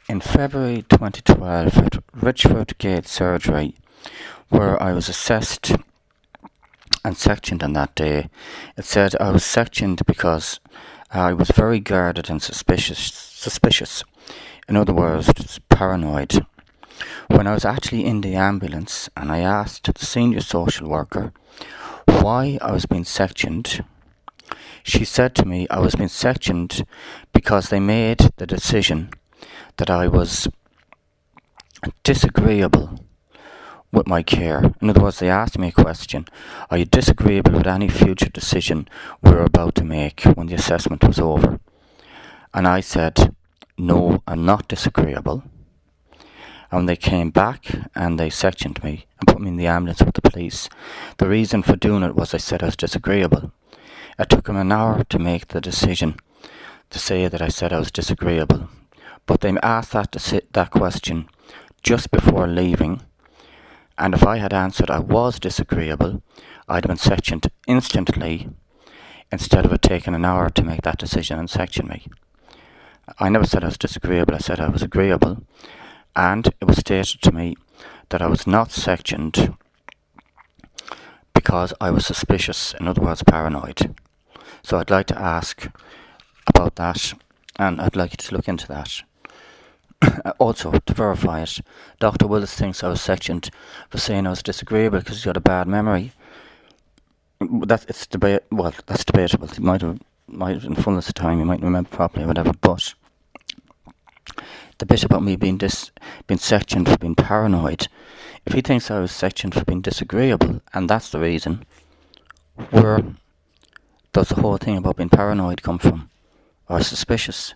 In February 2012 at Richford Gate Surgery, where I was assessed and sectioned on that day, it said I was sectioned because I was very guarded and suspicious. In other words, paranoid. When I was actually in the ambulance and I asked the senior social worker why I was being sectioned, she said to me I was being sectioned because they made the decision that I was disagreeable with my care. In other words, they asked me a question: are you disagreeable with any future decision we were about to make when the assessment was over? And I said, no, I'm not disagreeable. And they came back and they sectioned me and put me in the ambulance with the police. The reason for doing it was I said I was disagreeable. It took them an hour to make the decision to say that I said I was disagreeable. But they asked that question just before leaving, and if I had answered I was disagreeable, I'd have been sectioned instantly instead of it taking an hour to make that decision and section me. I never said I was disagreeable, I said I was agreeable, and it was stated to me that I was not sectioned because I was suspicious, in other words, paranoid. So I'd like to ask about that, and I'd like you to look into that. Also, to verify it, Dr. Willis thinks I was sectioned for saying I was disagreeable because he's got a bad memory. That's debatable. He might have in fullness of time, he might remember properly or whatever, but the bit about me being sectioned for being paranoid, if he thinks I was sectioned for being disagreeable, and that's the reason, where does the whole thing about being paranoid come from? Or suspicious?